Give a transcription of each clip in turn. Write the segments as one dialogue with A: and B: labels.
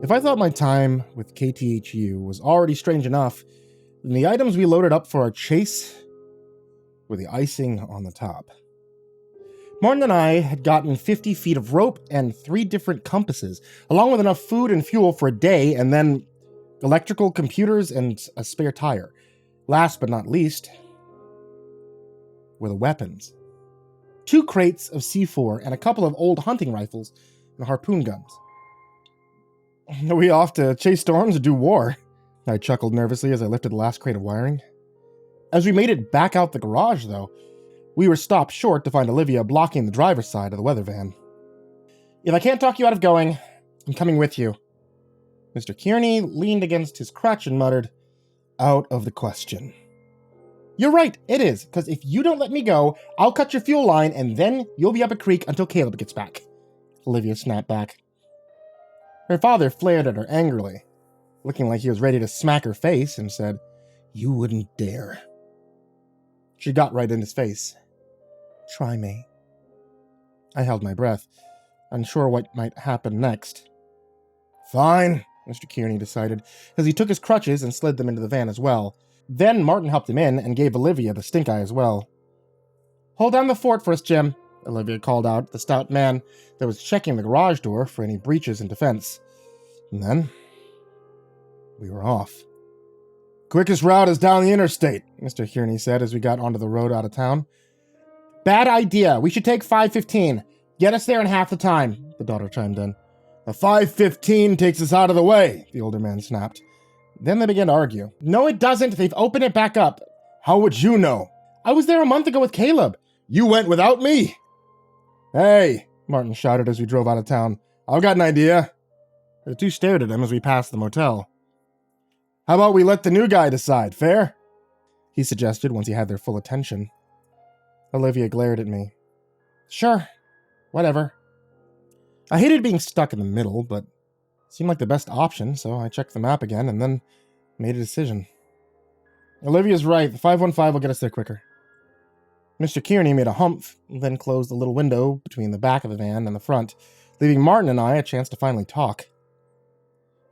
A: If I thought my time with KTHU was already strange enough, then the items we loaded up for our chase were the icing on the top. Martin and I had gotten 50 feet of rope and 3 different compasses, along with enough food and fuel for a day, and then electrical computers and a spare tire. Last but not least were the weapons. 2 crates of C4 and a couple of old hunting rifles and harpoon guns. Are we off to chase storms or do war? I chuckled nervously as I lifted the last crate of wiring. As we made it back out the garage, though, we were stopped short to find Olivia blocking the driver's side of the weather van. If I can't talk you out of going, I'm coming with you. Mr. Kearney leaned against his crutch and muttered, "Out of the question." You're right, it is, because if you don't let me go, I'll cut your fuel line and then you'll be up a creek until Caleb gets back. Olivia snapped back. Her father flared at her angrily, looking like he was ready to smack her face, and said, "You wouldn't dare." She got right in his face. "Try me." I held my breath, unsure what might happen next. Fine, Mr. Kearney decided, as he took his crutches and slid them into the van as well. Then Martin helped him in and gave Olivia the stink eye as well. "Hold down the fort for us, Jim," Olivia called out, the stout man that was checking the garage door for any breaches in defense. And then we were off. "Quickest route is down the interstate," Mr. Kearney said as we got onto the road out of town. "Bad idea. We should take 515. Get us there in half the time," the daughter chimed in. "The 515 takes us out of the way," the older man snapped. Then they began to argue. "No, it doesn't. They've opened it back up." "How would you know?" "I was there a month ago with Caleb." "You went without me." "Hey," Martin shouted as we drove out of town. "I've got an idea." The 2 stared at him as we passed the motel. "How about we let the new guy decide, fair?" he suggested once he had their full attention. Olivia glared at me. "Sure, whatever." I hated being stuck in the middle, but it seemed like the best option, so I checked the map again and then made a decision. Olivia's right, the 515 will get us there quicker. Mr. Kearney made a humph, then closed the little window between the back of the van and the front, leaving Martin and I a chance to finally talk.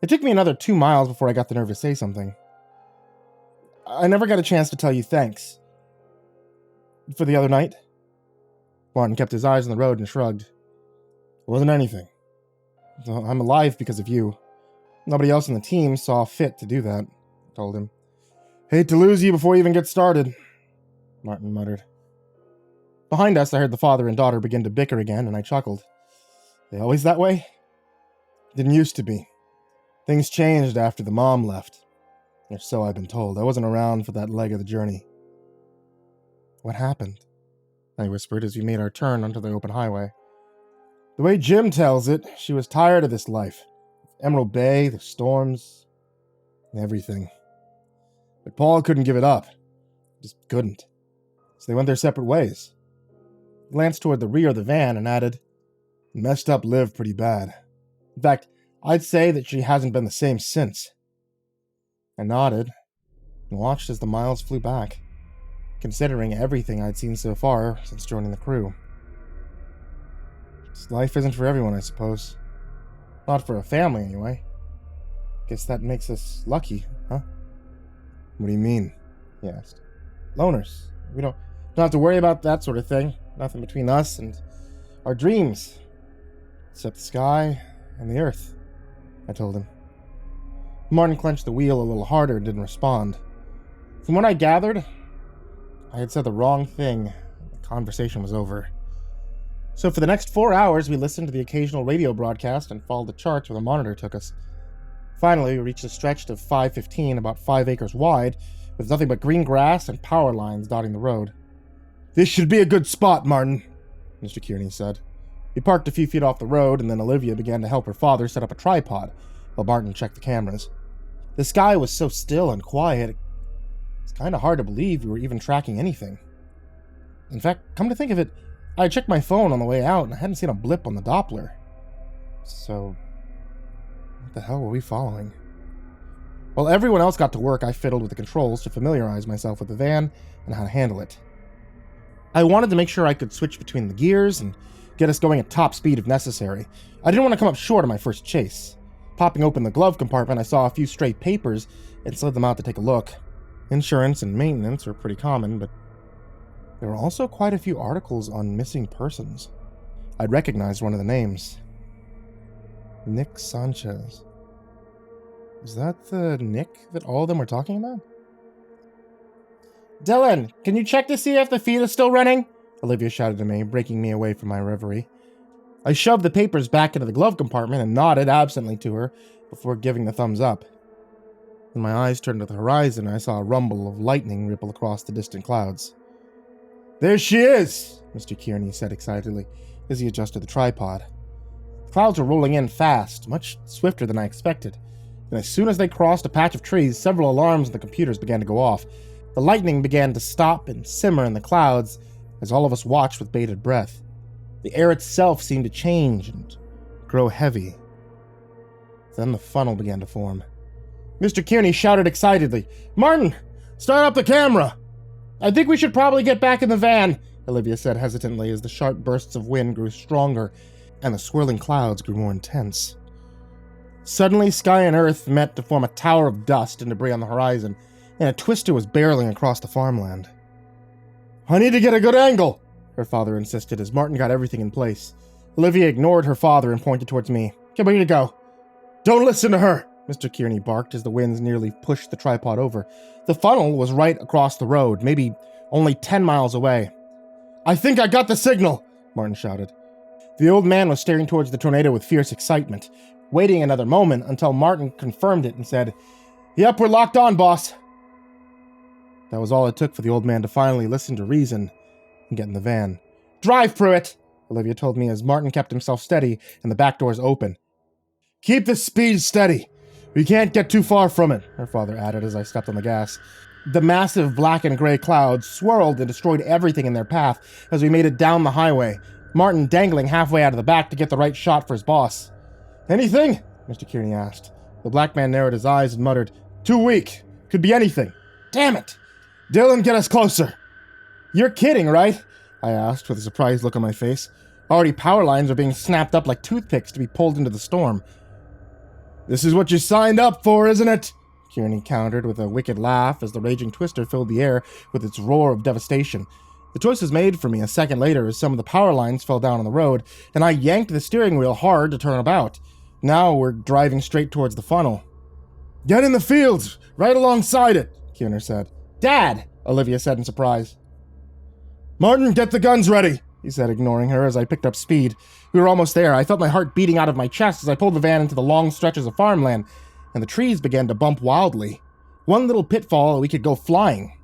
A: It took me another 2 miles before I got the nerve to say something. "I never got a chance to tell you thanks. For the other night?" Martin kept his eyes on the road and shrugged. "It wasn't anything. I'm alive because of you. Nobody else on the team saw fit to do that," I told him. "Hate to lose you before you even get started," Martin muttered. Behind us, I heard the father and daughter begin to bicker again, and I chuckled. They always that way? Didn't used to be. Things changed after the mom left. Or so I've been told. I wasn't around for that leg of the journey. "What happened?" I whispered as we made our turn onto the open highway. "The way Jim tells it, she was tired of this life. Emerald Bay, the storms, everything. But Paul couldn't give it up. Just couldn't. So they went their separate ways." He glanced toward the rear of the van and added, "Messed up lived pretty bad. In fact, I'd say that she hasn't been the same since." I nodded and watched as the miles flew back, considering everything I'd seen so far since joining the crew. This life isn't for everyone, I suppose. Not for a family, anyway. Guess that makes us lucky, huh? "What do you mean?" he asked. "Loners. We don't have to worry about that sort of thing. Nothing between us and our dreams. Except the sky and the earth," I told him. Martin clenched the wheel a little harder and didn't respond. From what I gathered, I had said the wrong thing. The conversation was over. So for the next 4 hours, we listened to the occasional radio broadcast and followed the charts where the monitor took us. Finally, we reached a stretch of 515 about 5 acres wide, with nothing but green grass and power lines dotting the road. "This should be a good spot, Martin," Mr. Kearney said. We parked a few feet off the road, and then Olivia began to help her father set up a tripod, while Martin checked the cameras. The sky was so still and quiet, it's kind of hard to believe we were even tracking anything. In fact, come to think of it, I checked my phone on the way out, and I hadn't seen a blip on the Doppler. So, what the hell were we following? While everyone else got to work, I fiddled with the controls to familiarize myself with the van and how to handle it. I wanted to make sure I could switch between the gears and get us going at top speed if necessary. I didn't want to come up short on my first chase. Popping open the glove compartment, I saw a few stray papers and slid them out to take a look. Insurance and maintenance were pretty common, but there were also quite a few articles on missing persons. I'd recognized one of the names. Nick Sanchez. Is that the Nick that all of them were talking about? Dylan, can you check to see if the feed is still running? Olivia shouted to me, breaking me away from my reverie. I shoved the papers back into the glove compartment and nodded absently to her before giving the thumbs up. When my eyes turned to the horizon, I saw a rumble of lightning ripple across the distant clouds. There she is, Mr. Kearney said excitedly as he adjusted the tripod. The clouds were rolling in fast, much swifter than I expected, and as soon as they crossed a patch of trees, several alarms on the computers began to go off. The lightning began to stop and simmer in the clouds as all of us watched with bated breath. The air itself seemed to change and grow heavy. Then the funnel began to form. Mr. Kearney shouted excitedly, Martin, start up the camera! I think we should probably get back in the van, Olivia said hesitantly as the sharp bursts of wind grew stronger and the swirling clouds grew more intense. Suddenly, sky and earth met to form a tower of dust and debris on the horizon, and a twister was barreling across the farmland. I need to get a good angle, her father insisted as Martin got everything in place. Olivia ignored her father and pointed towards me. Get ready to go. Don't listen to her, Mr. Kearney barked as the winds nearly pushed the tripod over. The funnel was right across the road, maybe only 10 miles away. I think I got the signal, Martin shouted. The old man was staring towards the tornado with fierce excitement, waiting another moment until Martin confirmed it and said, Yep, we're locked on, boss. That was all it took for the old man to finally listen to reason and get in the van. Drive, Pruitt, Olivia told me as Martin kept himself steady and the back doors open. Keep the speed steady. We can't get too far from it, her father added as I stepped on the gas. The massive black and gray clouds swirled and destroyed everything in their path as we made it down the highway, Martin dangling halfway out of the back to get the right shot for his boss. Anything? Mr. Kearney asked. The black man narrowed his eyes and muttered, Too weak. Could be anything. Damn it. Dylan, get us closer. You're kidding, right? I asked with a surprised look on my face. Already power lines are being snapped up like toothpicks to be pulled into the storm. This is what you signed up for, isn't it? Kearney countered with a wicked laugh as the raging twister filled the air with its roar of devastation. The choice was made for me a second later as some of the power lines fell down on the road, and I yanked the steering wheel hard to turn about. Now we're driving straight towards the funnel. Get in the fields, right alongside it, Kearney said. Dad, Olivia said in surprise. Martin, get the guns ready, he said, ignoring her as I picked up speed. We were almost there. I felt my heart beating out of my chest as I pulled the van into the long stretches of farmland, and the trees began to bump wildly. One little pitfall, we could go flying.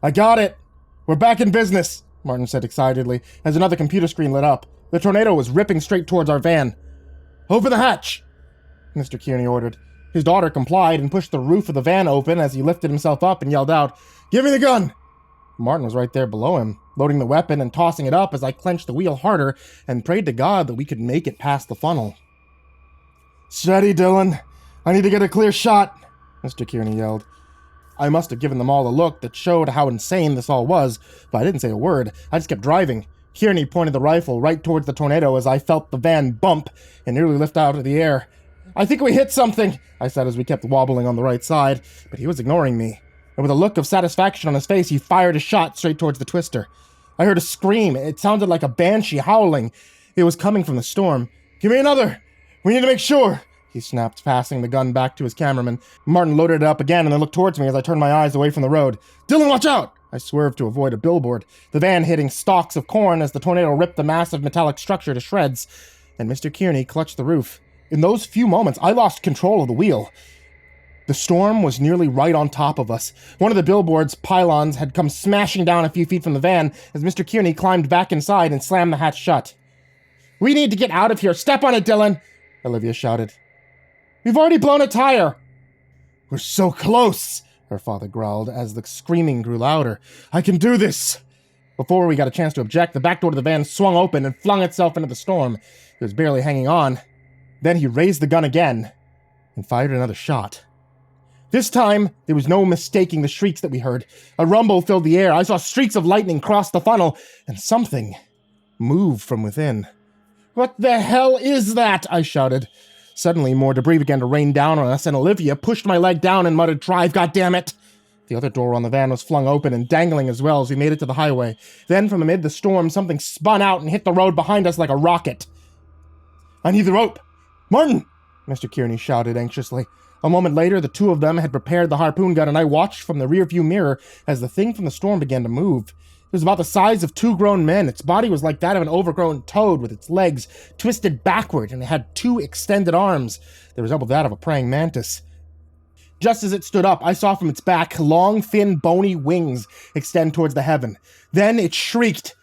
A: I got it. We're back in business, Martin said excitedly as another computer screen lit up. The tornado was ripping straight towards our van. Open the hatch, Mr. Kearney ordered. His daughter complied and pushed the roof of the van open as he lifted himself up and yelled out, Give me the gun! Martin was right there below him, loading the weapon and tossing it up as I clenched the wheel harder and prayed to God that we could make it past the funnel. Steady, Dylan. I need to get a clear shot, Mr. Kearney yelled. I must have given them all a look that showed how insane this all was, but I didn't say a word. I just kept driving. Kearney pointed the rifle right towards the tornado as I felt the van bump and nearly lift out of the air. I think we hit something, I said as we kept wobbling on the right side, but he was ignoring me. And with a look of satisfaction on his face, he fired a shot straight towards the twister. I heard a scream. It sounded like a banshee howling. It was coming from the storm. Give me another! We need to make sure! He snapped, passing the gun back to his cameraman. Martin loaded it up again and then looked towards me as I turned my eyes away from the road. Dylan, watch out! I swerved to avoid a billboard, the van hitting stalks of corn as the tornado ripped the massive metallic structure to shreds, and Mr. Kearney clutched the roof. In those few moments, I lost control of the wheel. The storm was nearly right on top of us. One of the billboard's pylons had come smashing down a few feet from the van as Mr. Kearney climbed back inside and slammed the hatch shut. We need to get out of here. Step on it, Dylan, Olivia shouted. We've already blown a tire. We're so close, her father growled as the screaming grew louder. I can do this. Before we got a chance to object, the back door to the van swung open and flung itself into the storm. It was barely hanging on. Then he raised the gun again and fired another shot. This time, there was no mistaking the shrieks that we heard. A rumble filled the air. I saw streaks of lightning cross the funnel, and something moved from within. What the hell is that? I shouted. Suddenly, more debris began to rain down on us, and Olivia pushed my leg down and muttered, "Drive, goddammit!" The other door on the van was flung open and dangling as well as we made it to the highway. Then, from amid the storm, something spun out and hit the road behind us like a rocket. "I need the rope! Martin!" Mr. Kearney shouted anxiously. A moment later, the two of them had prepared the harpoon gun, and I watched from the rearview mirror as the thing from the storm began to move. It was about the size of two grown men. Its body was like that of an overgrown toad, with its legs twisted backward, and it had two extended arms that resembled that of a praying mantis. Just as it stood up, I saw from its back long, thin, bony wings extend towards the heaven. Then it shrieked,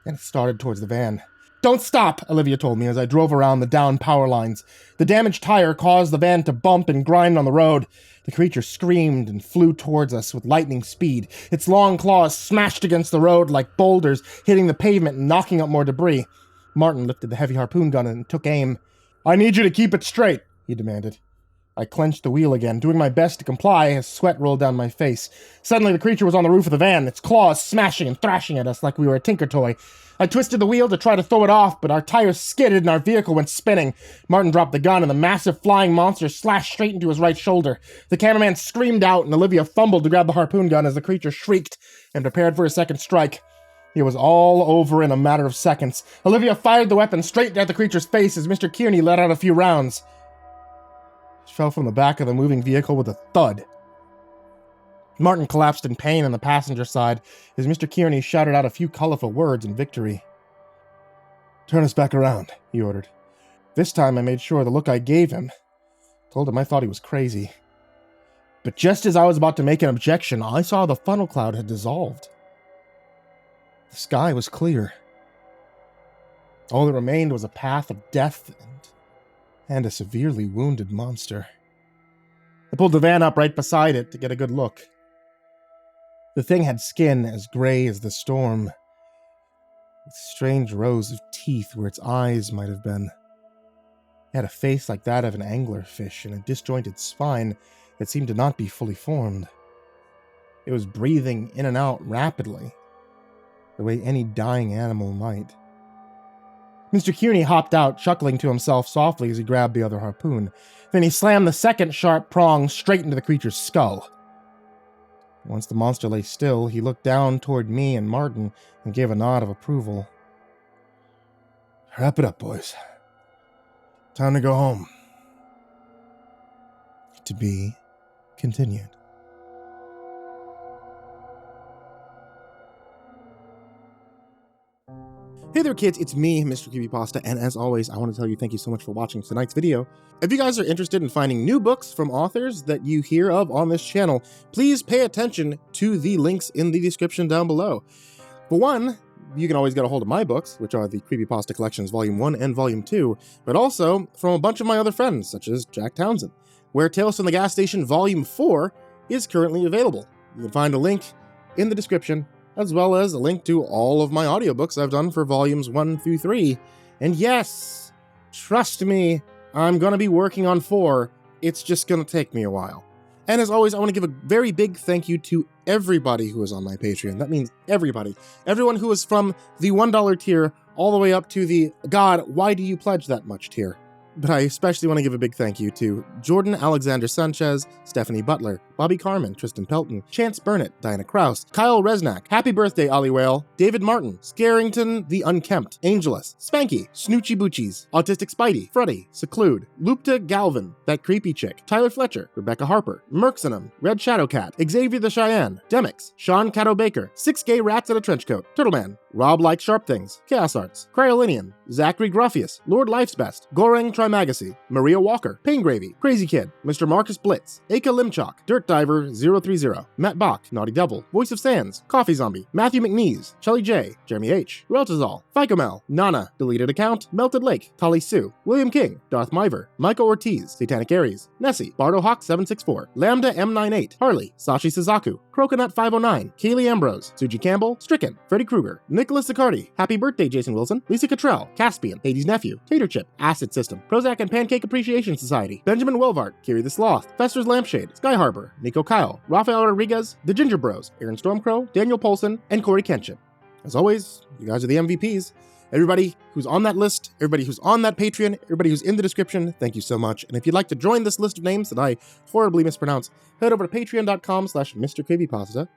A: and it started towards the van. "Don't stop," Olivia told me as I drove around the down power lines. The damaged tire caused the van to bump and grind on the road. The creature screamed and flew towards us with lightning speed. Its long claws smashed against the road like boulders, hitting the pavement and knocking up more debris. Martin lifted the heavy harpoon gun and took aim. "I need you to keep it straight," he demanded. I clenched the wheel again, doing my best to comply as sweat rolled down my face. Suddenly, the creature was on the roof of the van, its claws smashing and thrashing at us like we were a tinker toy. I twisted the wheel to try to throw it off, but our tires skidded and our vehicle went spinning. Martin dropped the gun, and the massive flying monster slashed straight into his right shoulder. The cameraman screamed out, and Olivia fumbled to grab the harpoon gun as the creature shrieked and prepared for a second strike. It was all over in a matter of seconds. Olivia fired the weapon straight at the creature's face as Mr. Kearney let out a few rounds. It fell from the back of the moving vehicle with a thud. Martin collapsed in pain on the passenger side as Mr. Kearney shouted out a few colorful words in victory. "Turn us back around," he ordered. This time I made sure the look I gave him told him I thought he was crazy. But just as I was about to make an objection, I saw the funnel cloud had dissolved. The sky was clear. All that remained was a path of death and a severely wounded monster. I pulled the van up right beside it to get a good look. The thing had skin as gray as the storm, with strange rows of teeth where its eyes might have been. It had a face like that of an anglerfish and a disjointed spine that seemed to not be fully formed. It was breathing in and out rapidly, the way any dying animal might. Mr. Kearney hopped out, chuckling to himself softly as he grabbed the other harpoon. Then he slammed the second sharp prong straight into the creature's skull. Once the monster lay still, he looked down toward me and Martin and gave a nod of approval. "Wrap it up, boys. Time to go home." To be continued. Hey there kids, it's me, MrCreepyPasta, and as always, I want to tell you thank you so much for watching tonight's video. If you guys are interested in finding new books from authors that you hear of on this channel, please pay attention to the links in the description down below. For one, you can always get a hold of my books, which are the Creepypasta Collections Volume 1 and Volume 2, but also from a bunch of my other friends, such as Jack Townsend, where Tales from the Gas Station Volume 4 is currently available. You can find a link in the description, as well as a link to all of my audiobooks I've done for Volumes 1 through 3. And yes, trust me, I'm going to be working on 4. It's just going to take me a while. And as always, I want to give a very big thank you to everybody who is on my Patreon. That means everybody. Everyone who is from the $1 tier all the way up to the "God, why do you pledge that much" tier. But I especially want to give a big thank you to Jordan Alexander Sanchez, Stephanie Butler, Bobby Karman, Tristain Pelton, Chance Burnett, Diana Kraus, Kyle Reznak, Happy Birthday Ollie Whale, David Martin, scare-ington the Unkempt, Angelus, Spanky, Snootchie bootchies, Autistic Spidey, Fruddy, Seclude, Lupita Galvan, That Creepy Chick, Tyler Fletcher, Rebecca Harper, Merxinum, Red Shadow Cat, Xavier the Cheyenne, Demyx, Sean Cadieu-baker, 6 Gay Rats in a Trenchcoat, Turtleman, Rob Likes Sharp Things, Chaos Arts, Cryolinian, Zachary Gruffius, Lord Life's Best, Goreng Trimagacy, Maria Walker, Pain Gravy, Crazy Kid, Mr. Marcus Blitz, Aka Limchalk, Dirt Diver 030, Matt Bach, Naughty Devil, Voice of Sands, Coffee Zombie, Matthew McNeese, Shelly J, Jeremy H, Reltazol, Ficomel, Nana, Deleted Account, Melted Lake, Tali Sue, William King, Darth Miver, Michael Ortiz, Satanic Aries, Nessie, Bardo Hawk 764, Lambda M98, Harley, Sashi Suzaku, Croconut 509, Kaylee Ambrose, Suji Campbell, Stricken, Freddy Krueger, Nicholas Sicardi, Happy Birthday Jason Wilson, Lisa Cottrell, Caspian, Hades Nephew, Tater Chip, Acid System, Prozac and Pancake Appreciation Society, Benjamin Welvart, Kiri the Sloth, Fester's Lampshade, Sky Harbor, Nico Kyle, Rafael Rodriguez, The Ginger Bros, Aaron Stormcrow, Daniel Polson, and Corey Kenshin. As always, you guys are the MVPs, Everybody who's on that list, everybody who's on that Patreon, everybody who's in the description, thank you so much. And if you'd like to join this list of names that I horribly mispronounce, head over to patreon.com/MrCreepyPasta.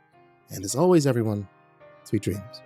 A: And as always, everyone, sweet dreams.